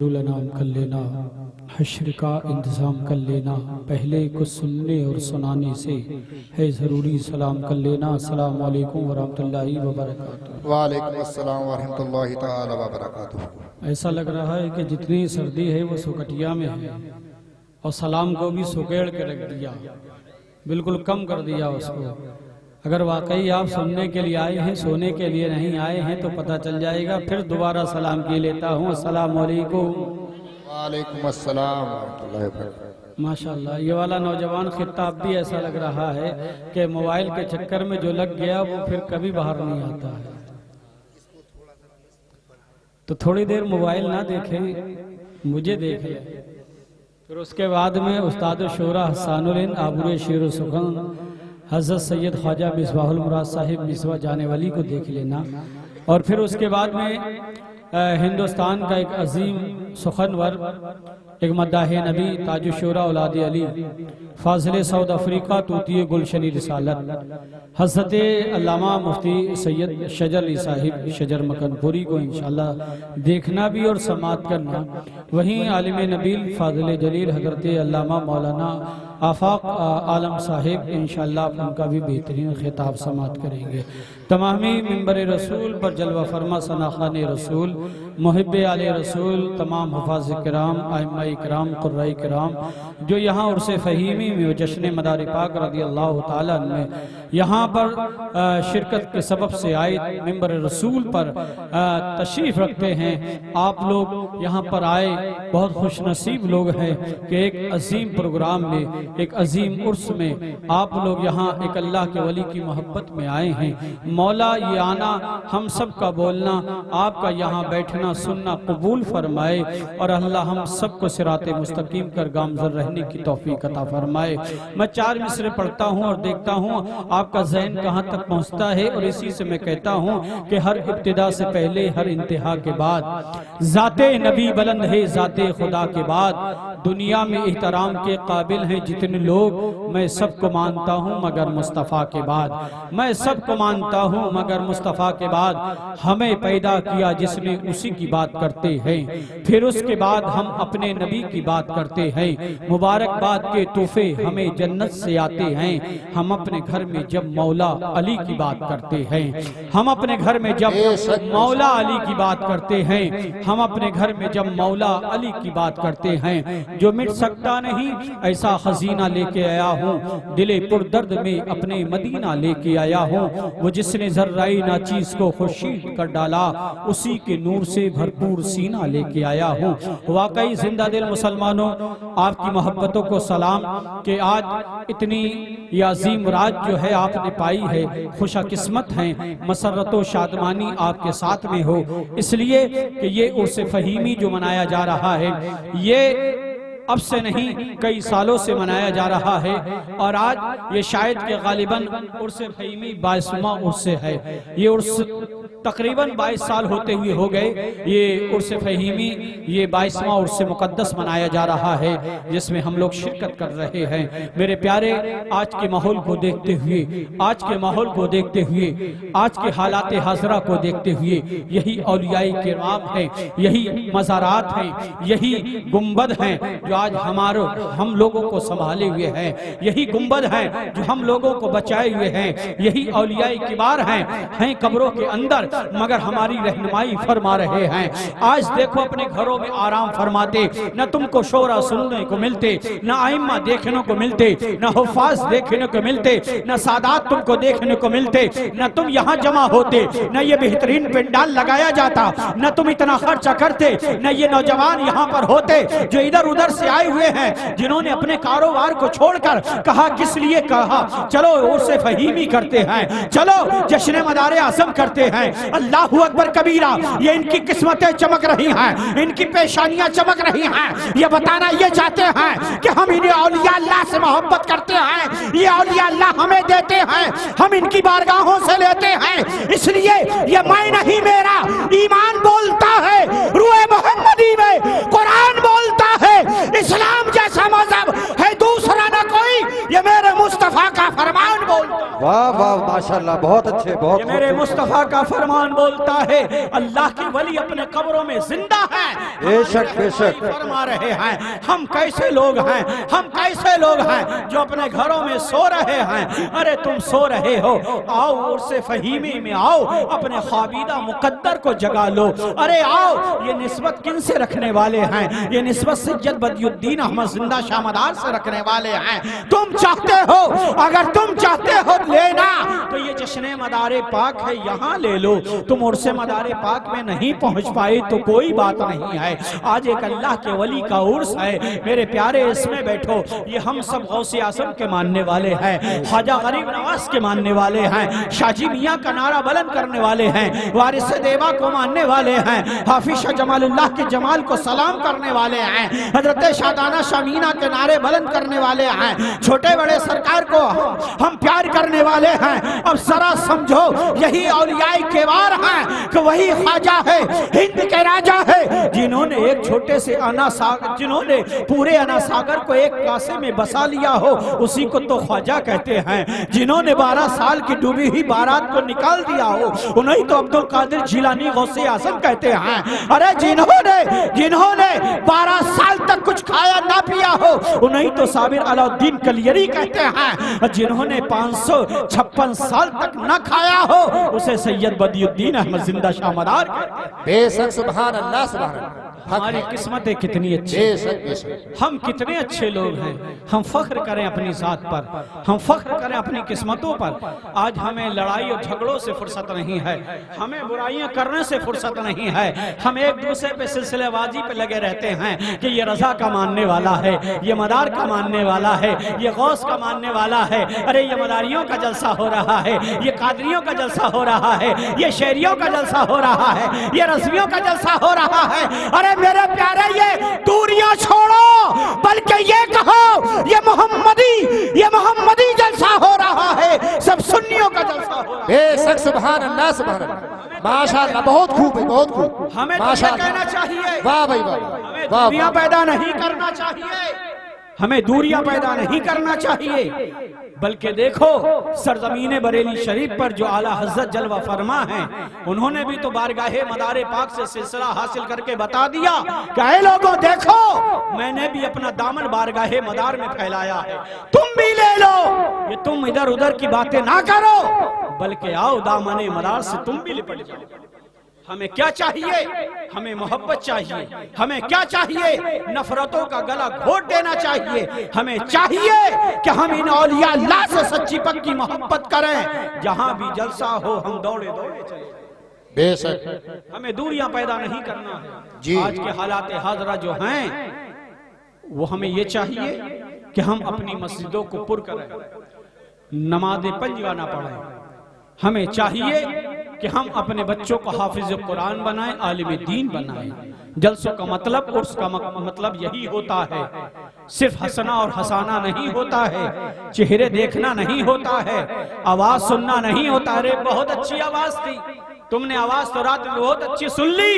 नाम कर लेना, हश्र का इंतज़ाम कर लेना, पहले कुछ सुनने और सुनाने से है ज़रूरी। सलाम कर लेना। अस्सलाम वालेकुम वरहमतुल्लाहि वबरकातुहू। वालेकुम अस्सलाम वरहमतुल्लाहि तआला वबरकातुहू। ऐसा लग रहा है कि जितनी सर्दी है वो सुकटिया में है और सलाम को भी सुकेड़ के रख दिया, बिल्कुल कम कर दिया उसको। अगर वाकई आप सुनने के लिए आए हैं, सोने के लिए नहीं आए हैं, तो पता चल जाएगा। फिर दोबारा सलाम किए लेता हूँ। अस्सलाम वालेकुम। वालेकुम अस्सलाम वरहमतुल्लाहि वबरकातुहू। माशाल्लाह, ये वाला नौजवान खिताब भी ऐसा लग रहा है कि मोबाइल के चक्कर में जो लग गया वो फिर कभी बाहर नहीं आता है। तो थोड़ी देर मोबाइल ना देखें, मुझे देख ले, फिर उसके बाद में उस्ताद शोरा हसानुल आबूर शेर सुखन हज़रत सैयद ख्वाजा मिसबाहुल मुराद साहिब मिसवा जाने वाली को देख लेना। और फिर उसके बाद में हिंदुस्तान का एक अजीम सुखनवर, एक मद्दाह नबी, ताजुशोरा औलाद अली, फाजिल सऊद अफ्रीका, तूती गुलशनी रिसालत, हज़रत अल्लामा मुफ्ती सैयद शजर अली साहिब शजर मकनपुरी को इंशाअल्लाह देखना भी और समात करना। वहीं आलिम नबील फाजिल जलील हज़रत अल्लामा मौलाना आफाक आलम साहिब इंशाअल्लाह उनका भी बेहतरीन खिताब समात करेंगे। तमामी मिंबर रसूल पर जलवा फरमा सनाखान रसूल, मुहिब आले रसूल, तमाम हफाज किराम, आइम्मा किराम, कुर्राई किराम जो यहाँ उर्स फ़हीमी में जश्न मदार पाक रज़ी अल्लाह ताला अन्हु में यहाँ पर शिरकत के सबब से आए, मिंबर रसूल पर तशरीफ़ रखते हैं। आप लोग यहाँ पर आए, बहुत खुश नसीब लोग हैं कि एक अजीम प्रोग्राम में, एक अजीम उर्स में आप लोग यहाँ एक अल्लाह के वली की मोहब्बत में आए हैं। मौला ये आना, हम सब का बोलना, आपका यहाँ बैठना सुनना कबूल फरमाए और अल्लाह हम सबको सिराते मुस्तकीम कर गामज़र रहने की तौफीक अता फरमाए। मैं 4 मिसरे पढ़ता हूँ और देखता हूँ आपका ज़हन कहाँ तक पहुँचता है, और इसी से मैं कहता हूँ कि हर इब्तिदा से पहले, हर इंतहा के बाद ज़ाते नबी बुलंद है, ज़ाते खुदा के बाद दुनिया में एहतराम के काबिल हैं जितने लोग, मैं सबको मानता हूँ मगर मुस्तफ़ा के बाद। मैं सबको मानता हूँ मगर मुस्तफ़ा के बाद। हमें पैदा किया जिसने उसी की बात करते हैं, फिर उसके बाद हम अपने नबी की बात करते हैं। मुबारकबाद के तोहफे हमें जन्नत से आते हैं। हम अपने घर में जब मौला अली की बात करते हैं, हम अपने घर में जब मौला अली की बात करते हैं, हम अपने घर में जब मौला अली की बात करते हैं। जो मिट सकता नहीं ऐसा खजीना लेके आया हूँ, दिले पुरदर्द में अपने मदीना लेके आया हूँ। वो जिसने जर्राई नाचीज को खुर्शीद कर डाला, उसी के नूर से भरपूर सीना लेके आया हूँ। वाकई जिंदा दिल मुसलमानों, आपकी मोहब्बतों को सलाम कि आज इतनी ये अजीम रात जो है आपने पाई है, खुशकिस्मत हैं, मसरत व शादमानी आपके साथ में हो। इसलिए कि ये उर्स फ़हीमी जो मनाया जा रहा है, ये अब से नहीं कई सालों से मनाया जा रहा है, और आज ये शायद के गालिबन उर्स फ़हीमी 22वां उर्स है। ये उर्स तकरीबन 22 साल होते हुए हो गए। ये उर्स फ़हीमी, ये 22वां उर्स मुक़द्दस मनाया जा रहा है, जिसमें हम लोग शिरकत कर रहे हैं। मेरे प्यारे, आज के माहौल को देखते हुए, आज के माहौल को देखते हुए, आज के हालात हाज़रा को देखते हुए, यही औलियाए किराम हैं, यही मज़ारात हैं, यही गुंबद हैं जो आज हम लोगों को संभाले हुए हैं, यही गुंबद हैं जो हम लोगों को बचाए हुए हैं, यही औलियाए किबार हैं कब्रों के अंदर, मगर हमारी रहनुमाई फरमा रहे हैं। आज देखो अपने घरों में आराम फरमाते, न तुमको शोरा सुनने को मिलते, न आइम्मा देखने को मिलते, न हुफ़ाज़ देखने को मिलते, न सादात तुमको देखने को मिलते, न तुम यहाँ जमा होते, न ये बेहतरीन पंडाल लगाया जाता, न तुम इतना खर्चा करते, न ये नौजवान यहाँ पर होते जो इधर उधर से आए हुए हैं, जिन्होंने अपने कारोबार को छोड़कर कहा, किस लिए कहा, चलो उर्स फ़हीमी करते हैं, चलो जश्न मदार आज़म करते हैं। अल्लाहु अकबर कबीरा। ये इनकी किस्मतें चमक रही हैं, इनकी पेशानियां चमक रही हैं। ये बताना ये चाहते हैं कि हम इन्हें औलिया अल्लाह से मोहब्बत करते हैं, ये औलिया अल्लाह हमें देते हैं, हम इनकी बारगाहों से लेते हैं। इसलिए ये मैं नहीं, मेरा ईमान बोलता है, रूए मोहम्मदी में कुरान बोलता है, इस्लाम जैसा मजहब है दूसरा ना कोई, ये मेरे मुस्तफा का फरमान बोलता है। वाह वाह माशाल्लाह, बहुत अच्छे, बहुत ये मेरे मुस्तफा का फरमान बोलता है, अल्लाह के वली अपने कब्रों में जिंदा हैं। बेशक बेशक फरमा रहे हैं हम कैसे लोग हैं, हम कैसे लोग हैं जो अपने घरों में सो रहे हैं। अरे तुम सो रहे हो, आओ उर्से फहीमी में आओ, अपने ख्वाबीदा मुकद्दर को जगा लो। अरे आओ, ये निस्बत किन से रखने वाले हैं? ये निस्बत सैयद बदियुद्दीन अहमद जिंदा शामदार से रखने वाले हैं। तुम चाहते हो, अगर तुम चाहते हो लेना तो ये जश्न मदारे पाक है, यहाँ ले लो। तुम उर्से मदारे पाक में नहीं पहुंच पाए तो कोई बात नहीं है। आज एक अल्लाह के वली का उर्स है मेरे प्यारे, इसमें बैठो। ये हम सब गौसे आज़म के मानने वाले हैं, ख्वाजा गरीब नवाज के मानने वाले हैं, शाजी मियाँ का नारा बुलंद करने वाले हैं, वारिस देवा को मानने वाले हैं, हाफिज शाह जमालुल्लाह के जमाल को सलाम करने वाले हैं, हजरत शादाना शामीना के नारे बुलंद करने वाले हैं, छोटे बड़े सरकार को हम प्यार करने वाले हैं। अब जरा समझो, यही औलियाए केवार हैं कि वही ख्वाजा है, हिंद के राजा है, जिन्होंने एक छोटे से अना सागर, जिन्होंने पूरे अना सागर को एक कासे में बसा लिया हो, उसी को तो ख्वाजा कहते हैं। जिन्होंने 12 साल की डूबी हुई बारात को निकाल दिया हो, उन्हें तो अब्दुल कादिर जिलानी गौसे आज़म कहते हैं। अरे जिन्होंने 12 साल तक कुछ खाया ना पिया हो, उन्हें तो साबिर अलाउद्दीन कलियरी कहते हैं। जिन्होंने 556 साल तक न खाया हो, उसे सैयद बदियुद्दीन अहमद जिंदा शामदार कहते हैं। बेशक सुभान अल्लाह, सुभान अल्लाह। हमारी किस्मतें कितनी अच्छी, बेशक बेशक, हम कितने अच्छे लोग हैं। हम फख्र करें अपनी जात पर, हम फख्र करें अपनी किस्मतों पर। आज हमें लड़ाई और झगड़ों से फुर्सत नहीं है, हमें बुराइयां करने से फुर्सत नहीं है। हम एक दूसरे पे सिलसिलेबाजी पे लगे रहते हैं कि ये रजा का मानने वाला है, ये मदार का मानने वाला है, ये गौस का मानने वाला है। अरे ये मदारियों का जलसा हो रहा है, ये कादरियों का जलसा हो रहा है, ये शेरियों का जलसा हो रहा है, ये रस्मियों का जलसा हो रहा है। अरे मेरे प्यारे, ये दूरियां छोड़ो, बल्कि ये कहो ये मोहम्मदी जलसा हो रहा है, सब सुन्नियों का जलसा हो रहा है। बेशक सुभान अल्लाह, सुभान अल्लाह, माशाल्लाह, बहुत खूब है, बहुत खूब। हमें तो ये कहना चाहिए, वाह भाई वाह, हमें वाह दूरियां पैदा नहीं करना चाहिए, हमें दूरियां पैदा नहीं करना चाहिए। बल्कि देखो, सरजमीन बरेली शरीफ पर जो आला हज़रत जलवा फरमा हैं, उन्होंने भी तो बारगाहे मदारे पाक से सिलसिला हासिल करके बता दिया कि ऐ लोगों देखो, मैंने भी अपना दामन बारगाहे मदार में फैलाया है, तुम भी ले लो। ये तुम इधर उधर की बातें ना करो, बल्कि आओ दामने मदार से तुम भी लिपट जाओ। हमें क्या चाहिए? हमें मोहब्बत चाहिए। हमें क्या चाहिए? नफरतों का गला घोट देना चाहिए। हमें चाहिए कि हम इन औलिया अल्लाह से सच्ची पक्की मोहब्बत करें। जहां भी जलसा हो हम दौड़े दौड़े चले। बेशक, हमें दूरियां पैदा नहीं करना है। जी। आज के हालात हाजरा जो हैं, वो हमें ये चाहिए कि हम अपनी मस्जिदों को पुर करें, नमाज़ पंजगाना पढ़ें। हमें चाहिए कि हम अपने बच्चों को हाफिज कुरान बनाएं, आलिम दीन बनाएं। जलसों का मतलब, उर्स का मतलब यही होता है। सिर्फ हंसना और हंसाना नहीं होता है, चेहरे देखना नहीं होता है, आवाज सुनना नहीं होता। अरे बहुत अच्छी आवाज थी, तुमने आवाज तो रात में बहुत अच्छी सुन ली,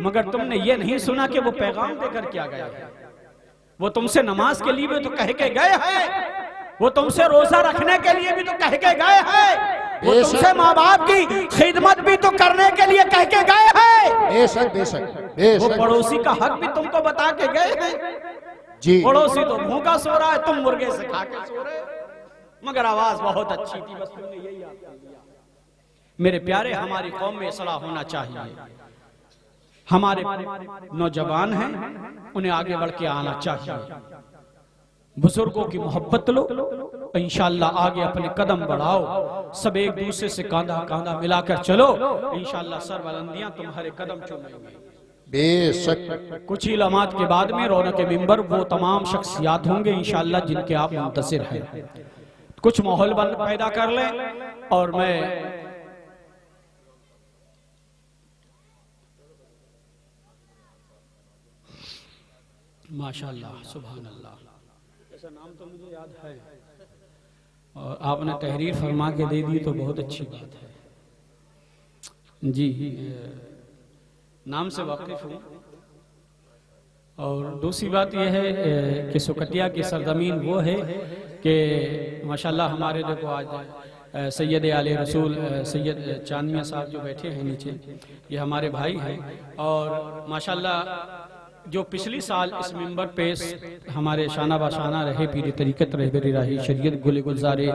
मगर तुमने ये नहीं सुना कि वो पैगाम देकर क्या गया है। वो तुमसे नमाज के लिए भी तो कह के गए हैं, वो तुमसे रोजा रखने के लिए भी तो कह के गए हैं, वो तुमसे माँ बाप की खिदमत भी तो करने के लिए कह के गए हैं। बेशक बेशक वो बेशक, पड़ोसी का हक भी तुमको बता के गए हैं। जी। पड़ोसी तो भूखा सो रहा है, तुम मुर्गे से खा के सो रहे, मगर आवाज बहुत अच्छी थी, बस तुमने यही याद कर लिया। मेरे प्यारे, हमारी कौम में सलाह होना चाहिए। हमारे नौजवान हैं, उन्हें आगे बढ़ के आना चाहिए। बुजुर्गों की मोहब्बत लो, इंशाल्लाह आगे अपने कदम बढ़ाओ। सब एक दूसरे से कांधा कांधा मिलाकर चलो, इंशाल्लाह सरबुलंदियां तुम्हारे कदम चूमेंगे। बेशक, कुछ ही लम्हात के बाद में रौनक मिंबर वो तमाम शख्सियात होंगे इंशाल्लाह जिनके आप मुंतसिर हैं। कुछ माहौल पैदा कर लें और मैं माशाल्लाह सुभान अल्लाह, ऐसा नाम तो मुझे याद है और आपने तहरीर फरमा के दे दी तो बहुत अच्छी बात है जी। नाम से वाकिफ हूँ। और दूसरी बात यह है कि सुकटिया की सरजमीन वो है कि माशाल्लाह हमारे देखो आज सैयद आले रसूल सैयद चांदमिया साहब जो बैठे हैं नीचे, ये हमारे भाई हैं। और माशाल्लाह जो पिछली साल इस मिंबर पे हमारे शाना बाशाना रहे पीर तरीक़त रहबरी राही शरीयत गुल गुलजारे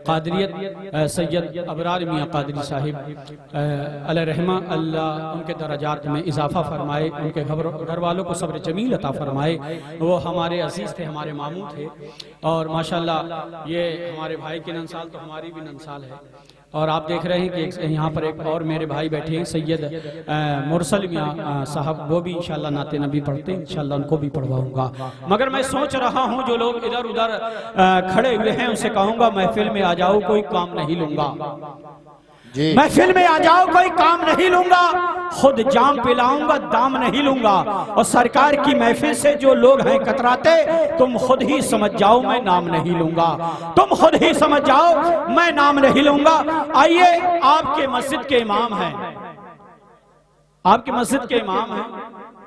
कादरियत सैयद अबरार मियाँ कादरी साहिब अलैहि रहमा, अल्लाह उनके दराजात में इजाफ़ा फरमाए, उनके घर वालों को सब्र जमील अता फरमाए। वो हमारे अजीज़ थे, हमारे मामू थे। और माशाल्लाह ये हमारे भाई की नंसाल तो हमारी भी नंसाल है। और आप देख रहे हैं कि यहाँ पर एक और मेरे भाई बैठे हैं सैयद मुरसल मियाँ साहब, वो भी इंशाल्लाह नाते नबी पढ़ते हैं, इंशाल्लाह उनको भी पढ़वाऊंगा। मगर मैं सोच रहा हूँ जो लोग इधर उधर खड़े हुए हैं उनसे कहूँगा महफिल में आ जाओ, कोई काम नहीं लूंगा। महफिल में आ जाओ, कोई काम नहीं लूंगा, खुद जाम पिलाऊंगा, दाम नहीं लूंगा। और सरकार की महफिल से जो लोग हैं कतराते, तुम खुद ही समझ जाओ मैं नाम नहीं लूंगा, तुम खुद ही समझ जाओ मैं नाम नहीं लूंगा। आइए, आपके मस्जिद के इमाम हैं, आपके मस्जिद के इमाम हैं,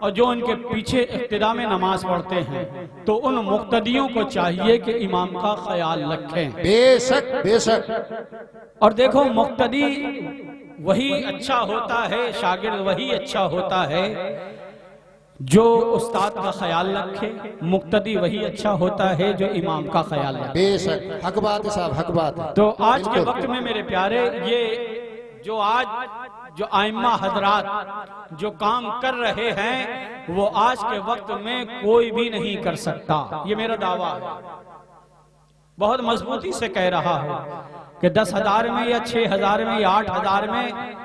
और जो उनके पीछे इक्तिदा में नमाज पढ़ते हैं, तो उन मुक्तदियों को चाहिए कि इमाम का ख्याल रखें। बेशक बेशक। और देखो, मुक्तदी वही अच्छा होता है, शागिर्द वही अच्छा होता है जो उस्ताद का ख्याल रखे, मुक्तदी वही अच्छा होता है जो इमाम का ख्याल रखे। बेशक, हक बात है साहब, हक बात है। तो आज के वक्त में मेरे प्यारे, ये जो आज जो आइम्मा हजरात जो काम कर रहे हैं, वो आज के वक्त में कोई भी नहीं कर सकता। ये मेरा दावा है, बहुत मजबूती से कह रहा हूं कि 10,000 में या 6,000 में या 8,000 में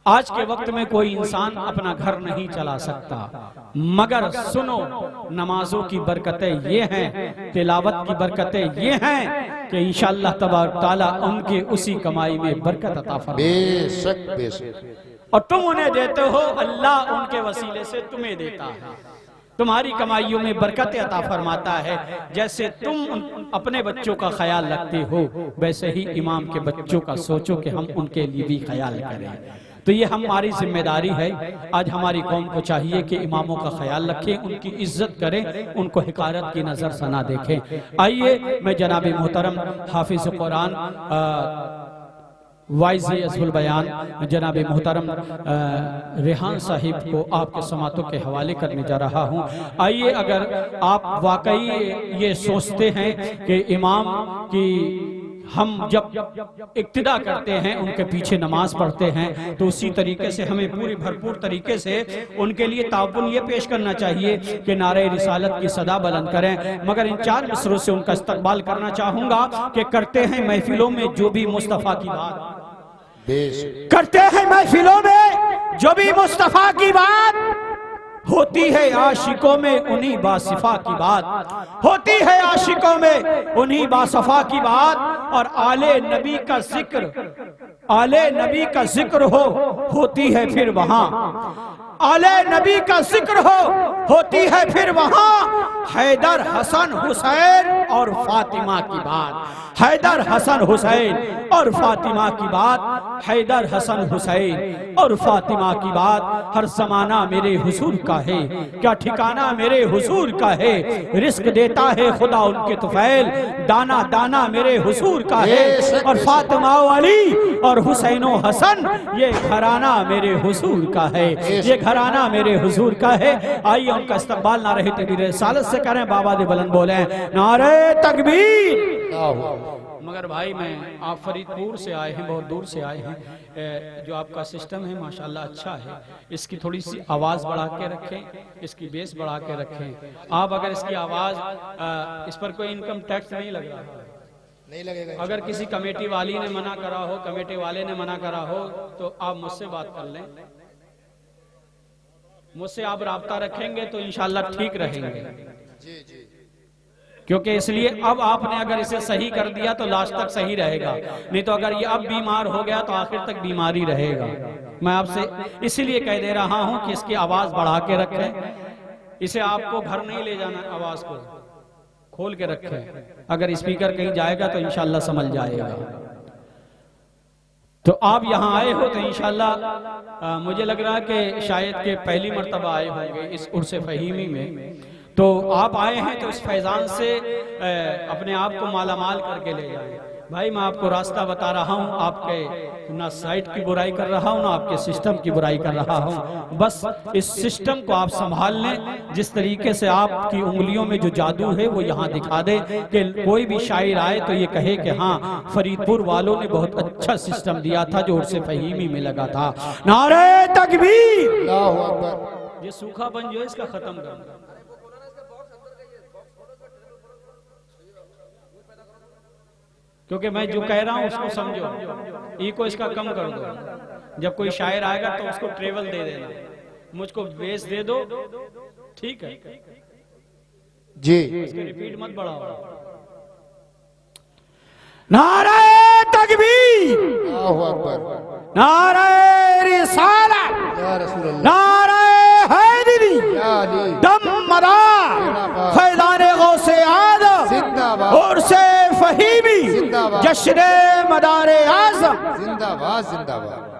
आज के वक्त में कोई इंसान अपना घर नहीं चला सकता। मगर सुनो, नमाजों की बरकतें ये हैं, तिलावत की बरकतें ये हैं कि इंशाअल्लाह तबारक ताला उनके उसी कमाई में बरकत अता फरमाए। बेशक बेशक। और तुम उन्हें देते हो, अल्लाह उनके वसीले से तुम्हें देता है, तुम्हारी कमाइयों में बरकत अता फरमाता है। जैसे तुम अपने बच्चों का ख्याल रखते हो, वैसे ही इमाम के बच्चों का सोचो कि हम उनके लिए भी ख्याल करें। तो ये हमारी जिम्मेदारी है। आज हमारी कौम को चाहिए कि इमामों का ख्याल रखें, उनकी इज्जत करें, उनको हिकारत की नज़र से ना देखें। आइए, मैं जनाब मोहतरम हाफिज कुरान वाइज़ अज़हुल बयान जनाब मोहतरम रेहान साहिब को आपके समातों के हवाले करने जा रहा हूँ। आइए, अगर आप वाकई ये सोचते हैं कि इमाम की हम जब इक्तिदा करते हैं, उनके पीछे नमाज पढ़ते हैं, तो उसी तरीके से हमें पूरी भरपूर तरीके से उनके लिए ताउन ये पेश करना चाहिए कि नारे रिसालत की सदा बुलंद करें। मगर इन 4 मिसरों से उनका इस्तकबाल करना चाहूंगा कि करते हैं महफिलों में जो भी मुस्तफ़ा की बात, करते हैं महफिलों में जो भी मुस्तफ़ा की बात, होती है आशिकों में उन्हीं बासिफा की बात, होती है आशिकों में उन्हीं बासफा की बात। और आले नबी का जिक्र, आले नबी का जिक्र होती है फिर वहां, आले नबी का जिक्र होती है फिर वहां हैदर हसन हुसैन और फातिमा की बात, हैदर हसन हुसैन और फातिमा की बात, हैदर हसन हुसैन और फातिमा की बात। हर जमाना मेरे हुजूर का है, क्या ठिकाना मेरे हुजूर का है, रिस्क देता है खुदा उनके तुफैल, दाना दाना मेरे हुजूर का है। और फातिमा अली और हुसैन हसन ये घराना मेरे हुजूर का है, ये घराना मेरे हुजूर का है। आइए, उनका इस्तकबाल ना रहे तकबीर रिसालत से करें, बाबा दे बुलंद बोले नारे तकबीर। मगर भाई, मैं आप फरीदपुर से आए हैं, बहुत दूर से आए हैं। जो आपका सिस्टम है माशाल्लाह अच्छा है, इसकी थोड़ी सी आवाज़ बढ़ा के रखें, इसकी बेस बढ़ा के रखें। आप अगर इसकी आवाज़, इस पर कोई इनकम टैक्स नहीं लग रहा, नहीं लगेगा। अगर किसी कमेटी वाली ने मना करा हो, कमेटी वाले ने मना करा हो, तो आप मुझसे बात कर लें, मुझसे आप राब्ता रखेंगे तो इंशाल्लाह ठीक रहेंगे। जी जी। क्योंकि इसलिए अब आपने अगर इसे सही कर दिया तो लास्ट तक सही रहेगा, नहीं तो अगर ये अब बीमार हो गया तो आखिर तक बीमारी रहेगा। मैं आपसे इसीलिए कह दे रहा हूं कि इसकी आवाज बढ़ा के रखें, इसे आपको घर नहीं ले जाना, आवाज को खोल के रखें। अगर स्पीकर कहीं जाएगा तो इंशाल्लाह समझ जाएगा। तो आप यहाँ आए हो तो इंशाल्लाह मुझे लग रहा है कि शायद के पहली मर्तबा आए होंगे इस उर्स फहीमी में। तो आप आए हैं तो इस फैजान से अपने आप को मालामाल करके ले जाएं। भाई मैं आपको रास्ता बता रहा हूँ, आपके ना साइट की बुराई कर रहा हूँ ना आपके सिस्टम की बुराई कर रहा हूँ। बस इस सिस्टम को आप संभाल लें, जिस तरीके से आपकी उंगलियों में जो जादू है वो यहाँ दिखा दे कि कोई भी शायर आए तो ये कहे कि हाँ फरीदपुर वालों ने बहुत अच्छा सिस्टम दिया था जो उर्से फहीमी में लगा था। नारे तकबीर, अल्लाहु अकबर। ये सूखापन जो है इसका खत्म कर। क्योंकि मैं जो कह रहा हूं उसको समझो, ई को इसका कम कर दो। जब कोई शायर आएगा तो उसको ट्रेवल दे देना, मुझको बेस दे दो, ठीक है जी। इसके रिपीट मत बढ़ाओ। नारे तकबीर, अल्लाहु अकबर। नारे रिसालत, या रसूल अल्लाह, नारे हैदरी, या अली, दम मदार, फैज़ाने गौसे आदम, जिंदाबाद, उर्से फहीमी, जिंदाबाद, जश्ने मदारे आज़म। जिंदाबाद जिंदाबाद।